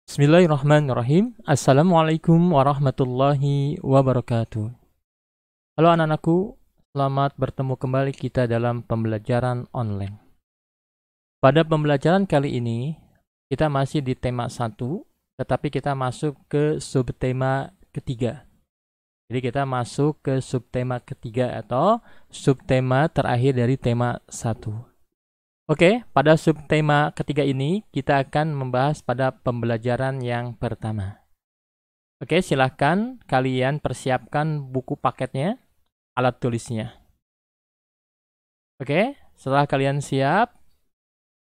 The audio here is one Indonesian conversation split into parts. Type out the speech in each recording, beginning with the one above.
Bismillahirrahmanirrahim. Assalamualaikum warahmatullahi wabarakatuh. Halo anak-anakku, selamat bertemu kembali kita dalam pembelajaran online. Pada pembelajaran kali ini, kita masih di tema 1, tetapi kita masuk ke subtema ketiga. Jadi kita masuk ke subtema ketiga atau subtema terakhir dari tema 1. Oke, pada subtema ketiga ini kita akan membahas pada pembelajaran yang pertama. Oke, silahkan kalian persiapkan buku paketnya, alat tulisnya. Oke, setelah kalian siap,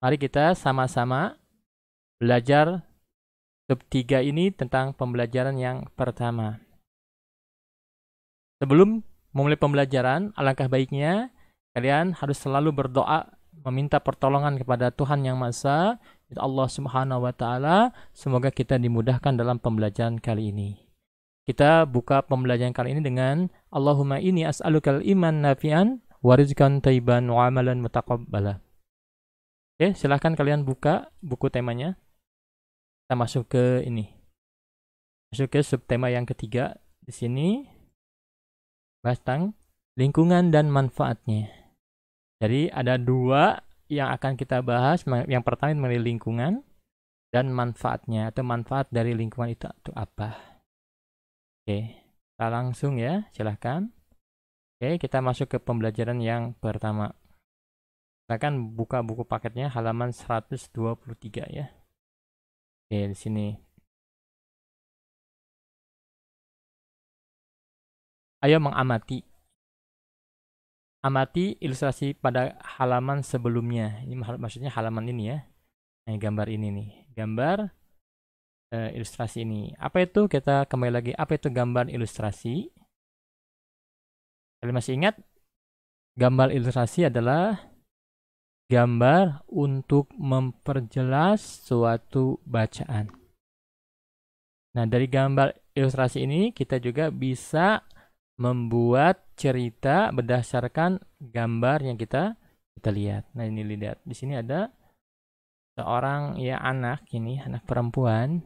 mari kita sama-sama belajar sub 3 ini tentang pembelajaran yang pertama. Sebelum memulai pembelajaran, alangkah baiknya kalian harus selalu berdoa meminta pertolongan kepada Tuhan Yang Maha Esa, Allah Subhanahu wa taala, semoga kita dimudahkan dalam pembelajaran kali ini. Kita buka pembelajaran kali ini dengan Allahumma inni as'alukal iman nafi'an wa rizqan thayyiban wa amalan mutaqabbala. Oke, silahkan kalian buka buku temanya. Kita masuk ke ini. Masuk ke subtema yang ketiga. Di sini bahas tentang lingkungan dan manfaatnya. Jadi ada dua yang akan kita bahas. Yang pertama mengenai lingkungan dan manfaatnya, atau manfaat dari lingkungan itu apa. Oke, kita langsung ya, silahkan. Oke, kita masuk ke pembelajaran yang pertama. Silahkan buka buku paketnya halaman 123 ya. Oke, di sini. Ayo mengamati. Amati ilustrasi pada halaman sebelumnya. Ini maksudnya halaman ini ya. Nah, gambar ini nih. Gambar ilustrasi ini. Apa itu? Kita kembali lagi. Apa itu gambar ilustrasi? Kalian masih ingat? Gambar ilustrasi adalah gambar untuk memperjelas suatu bacaan. Nah, dari gambar ilustrasi ini kita juga bisa membuat cerita berdasarkan gambar yang kita lihat. Nah, ini lihat. Di sini ada seorang ya anak perempuan.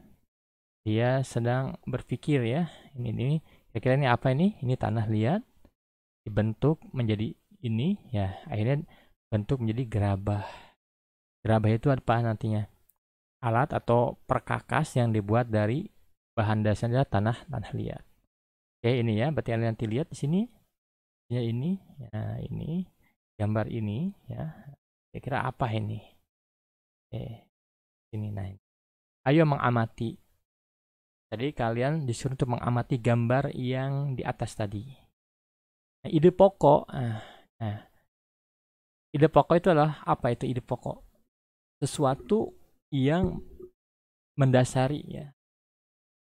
Dia sedang berpikir ya. Ini kira-kira ini apa ini? Ini tanah liat dibentuk menjadi ini ya. Akhirnya bentuk menjadi gerabah. Gerabah itu apa nantinya? Alat atau perkakas yang dibuat dari bahan dasarnya tanah liat. Oke, ini ya, berarti kalian nanti lihat di sini. Ya ini, ya ini, gambar ini ya. Kira-kira apa ini? Oke, ini nah. Ayo mengamati. Jadi kalian disuruh untuk mengamati gambar yang di atas tadi. Nah, ide pokok. Ide pokok itu adalah apa itu ide pokok? Sesuatu yang mendasari ya.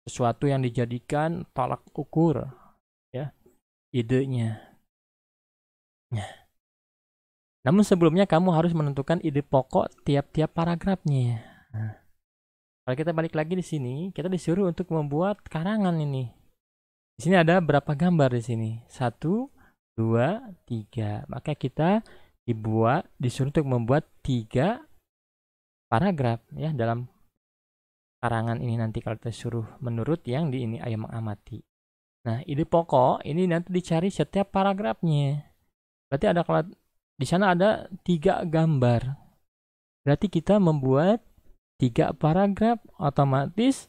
Sesuatu yang dijadikan tolak ukur ya, idenya. Nah, namun sebelumnya kamu harus menentukan ide pokok tiap-tiap paragrafnya. Nah, kalau kita balik lagi di sini, kita disuruh untuk membuat karangan ini. Di sini ada berapa gambar di sini? 1, 2, 3. Maka kita disuruh untuk membuat 3 paragraf ya dalam karangan ini nanti kalau kita suruh menurut yang di ini ayo mengamati. Nah, ide pokok ini nanti dicari setiap paragrafnya. Berarti ada kalau di sana ada 3 gambar. Berarti kita membuat 3 paragraf, otomatis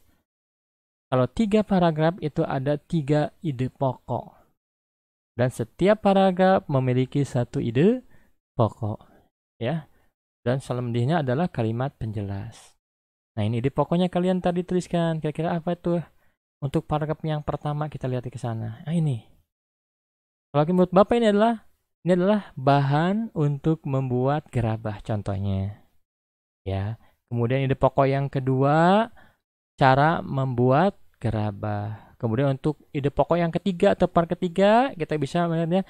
kalau 3 paragraf itu ada 3 ide pokok. Dan setiap paragraf memiliki 1 ide pokok. Ya. Dan selebihnya adalah kalimat penjelas. Nah, ini ide pokoknya kalian tadi tuliskan. Kira-kira apa itu? Untuk paragraf yang pertama kita lihat ke sana. Nah, ini. Kalau menurut Bapak ini adalah bahan untuk membuat gerabah contohnya. Ya. Kemudian ide pokok yang kedua, cara membuat gerabah. Kemudian untuk ide pokok yang ketiga atau part ketiga, kita bisa melihatnya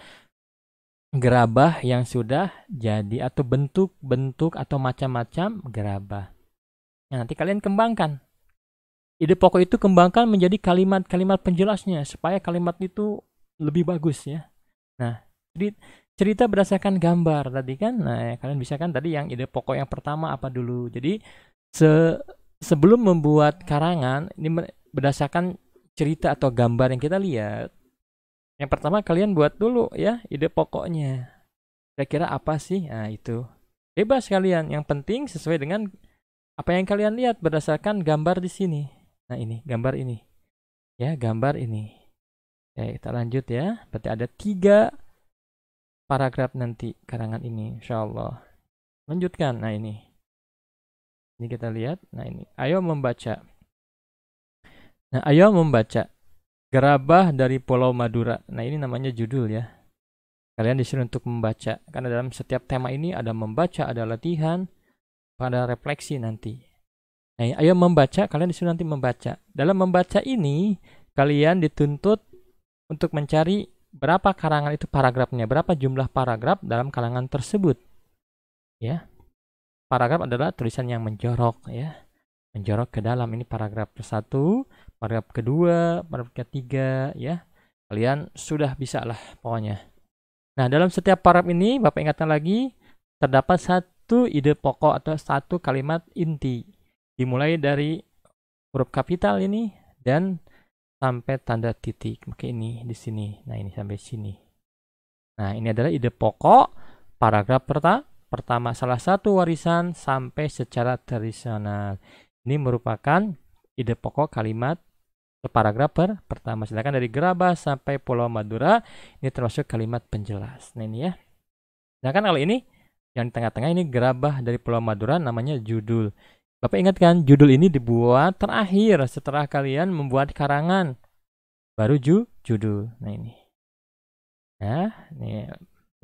gerabah yang sudah jadi atau bentuk-bentuk atau macam-macam gerabah. Nah, nanti kalian kembangkan. Ide pokok itu kembangkan menjadi kalimat-kalimat penjelasnya supaya kalimat itu lebih bagus ya. Nah, jadi cerita berdasarkan gambar tadi kan. Nah, kalian bisa kan tadi yang ide pokok yang pertama apa dulu. Jadi sebelum membuat karangan, ini berdasarkan cerita atau gambar yang kita lihat. Yang pertama kalian buat dulu ya ide pokoknya. Kira-kira apa sih? Nah itu. Bebas kalian. Yang penting sesuai dengan apa yang kalian lihat berdasarkan gambar di sini. Nah ini, gambar ini. Ya, gambar ini. Ya, kita lanjut ya. Berarti ada 3 paragraf nanti karangan ini, insya Allah. Lanjutkan. Nah ini. Ini kita lihat. Nah ini. Ayo membaca. Nah, ayo membaca. Gerabah dari Pulau Madura. Nah ini namanya judul ya. Kalian disuruh untuk membaca. Karena dalam setiap tema ini ada membaca, ada latihan, ada refleksi nanti. Nah, ayo membaca, kalian disuruh nanti membaca. Dalam membaca ini, kalian dituntut untuk mencari berapa karangan itu paragrafnya, berapa jumlah paragraf dalam karangan tersebut. Ya. Paragraf adalah tulisan yang menjorok ya. Menjorok ke dalam. Ini paragraf ke-1, paragraf kedua, paragraf ketiga ya. Kalian sudah bisa lah pokoknya. Nah, dalam setiap paragraf ini, Bapak ingatkan lagi, terdapat satu ide pokok atau satu kalimat inti. Dimulai dari huruf kapital ini dan sampai tanda titik. Oke, ini di sini. Nah, ini sampai sini. Nah, ini adalah ide pokok paragraf pertama. Salah satu warisan sampai secara tradisional. Ini merupakan ide pokok kalimat paragraf pertama. Silakan dari Gerabah sampai Pulau Madura. Ini termasuk kalimat penjelas. Nah ini ya. Nah kan kalau ini yang di tengah-tengah ini Gerabah dari Pulau Madura namanya judul. Bapak ingat kan judul ini dibuat terakhir setelah kalian membuat karangan. Baru judul. Nah ini. Nah ini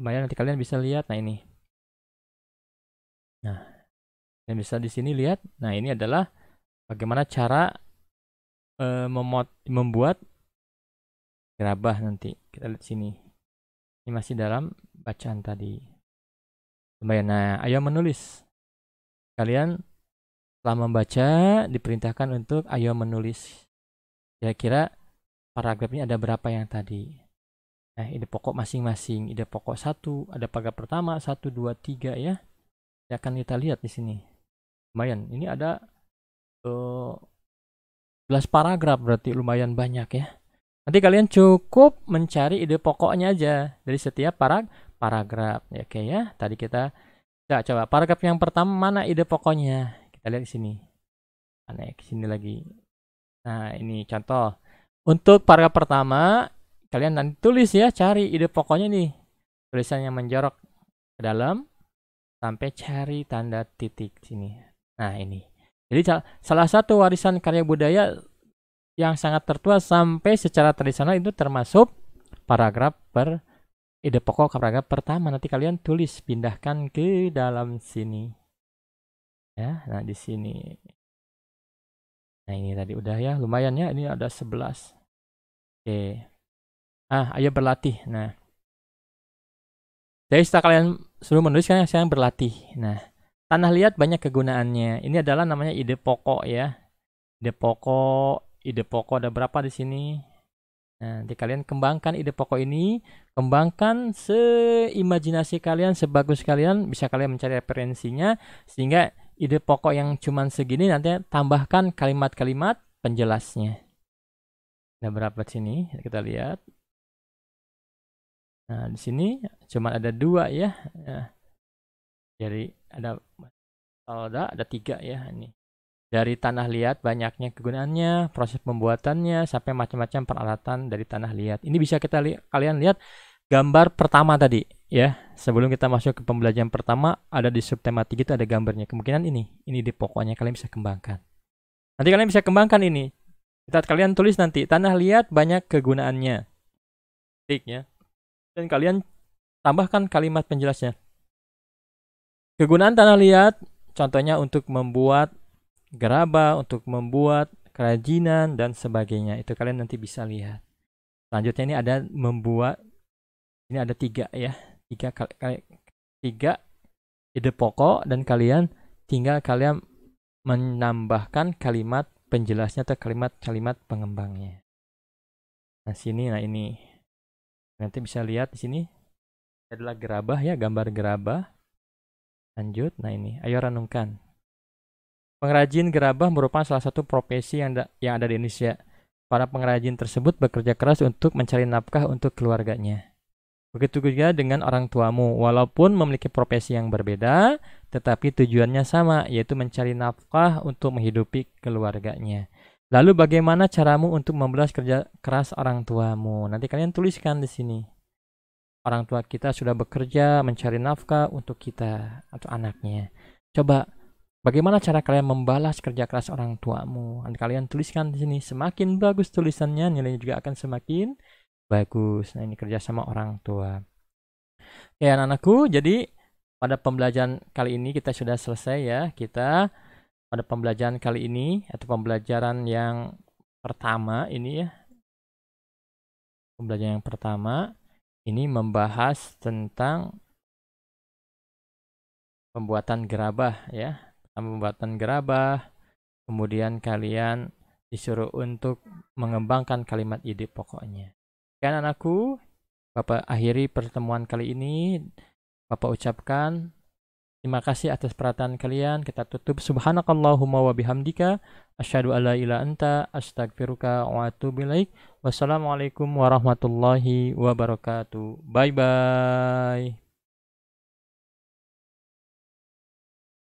lumayan nanti kalian bisa lihat. Nah ini. Nah yang bisa di sini lihat. Nah ini adalah bagaimana cara membuat gerabah nanti. Kita lihat sini. Ini masih dalam bacaan tadi. Nah, ayo menulis. Kalian setelah membaca diperintahkan untuk ayo menulis. Kira-kira paragraf ini ada berapa yang tadi? Nah, ide pokok masing-masing. Ide pokok 1, ada paragraf pertama 1, 2, 3 ya. Ya akan kita lihat di sini. Lumayan. Ini ada 11 paragraf berarti lumayan banyak ya. Nanti kalian cukup mencari ide pokoknya aja dari setiap paragraf. Ya, oke ya. Tadi kita coba paragraf yang pertama mana ide pokoknya? Kita lihat di sini. Aneh, ke sini lagi. Nah, ini contoh. Untuk paragraf pertama, kalian nanti tulis ya, cari ide pokoknya nih. Tulisannya menjorok ke dalam sampai cari tanda titik sini. Nah, ini. Jadi salah satu warisan karya budaya yang sangat tertua sampai secara tradisional itu termasuk paragraf ide pokok paragraf pertama. Nanti kalian tulis, pindahkan ke dalam sini. Ya, nah di sini. Nah, ini tadi udah ya, lumayan ya. Ini ada 11. Oke. Ayo berlatih. Nah. Jadi setelah kalian suruh menulis, kalian sekarang berlatih. Nah, tanah liat banyak kegunaannya. Ini adalah namanya ide pokok ya. Ide pokok ada berapa di sini? Nah, nanti kalian kembangkan ide pokok ini, kembangkan seimajinasi kalian, sebagus kalian, bisa kalian mencari referensinya, sehingga ide pokok yang cuman segini nanti tambahkan kalimat-kalimat penjelasnya. Ada berapa di sini? Kita lihat. Nah, di sini cuma ada 2 ya. Nah, jadi ada 3 ya ini. Dari tanah liat banyaknya kegunaannya, proses pembuatannya, sampai macam-macam peralatan dari tanah liat. Ini bisa kalian lihat gambar pertama tadi ya. Sebelum kita masuk ke pembelajaran pertama, ada di subtematik itu ada gambarnya. Kemungkinan ini di pokoknya kalian bisa kembangkan. Nanti kalian bisa kembangkan ini. Kita kalian tulis nanti tanah liat banyak kegunaannya. Tik ya. Dan kalian tambahkan kalimat penjelasnya. Kegunaan tanah liat contohnya untuk membuat gerabah, untuk membuat kerajinan dan sebagainya. Itu kalian nanti bisa lihat. Selanjutnya ini ada membuat, ini ada 3 ya, 3 ide pokok dan tinggal kalian menambahkan kalimat penjelasnya atau kalimat pengembangnya. Nah sini, nah ini nanti bisa lihat di sini adalah gerabah ya, gambar gerabah. Lanjut, nah ini, ayo renungkan. Pengrajin gerabah merupakan salah satu profesi yang ada di Indonesia. Para pengrajin tersebut bekerja keras untuk mencari nafkah untuk keluarganya. Begitu juga dengan orang tuamu, walaupun memiliki profesi yang berbeda, tetapi tujuannya sama, yaitu mencari nafkah untuk menghidupi keluarganya. Lalu bagaimana caramu untuk membalas kerja keras orang tuamu? Nanti kalian tuliskan di sini. Orang tua kita sudah bekerja mencari nafkah untuk kita atau anaknya. Coba bagaimana cara kalian membalas kerja keras orang tuamu? Nanti kalian tuliskan di sini. Semakin bagus tulisannya, nilainya juga akan semakin bagus. Nah, ini kerja sama orang tua. Ya, anak-anakku, jadi pada pembelajaran kali ini kita sudah selesai ya. Kita pada pembelajaran kali ini atau pembelajaran yang pertama ini ya. Pembelajaran yang pertama ini membahas tentang pembuatan gerabah ya. Pembuatan gerabah, kemudian kalian disuruh untuk mengembangkan kalimat ide pokoknya. Kan anakku, Bapak akhiri pertemuan kali ini. Bapak ucapkan terima kasih atas perhatian kalian. Kita tutup. Subhanakallahumma wa bihamdika asyhadu alla ilaha anta astaghfiruka wa atubu ilaik. Wassalamualaikum warahmatullahi wabarakatuh. Bye bye.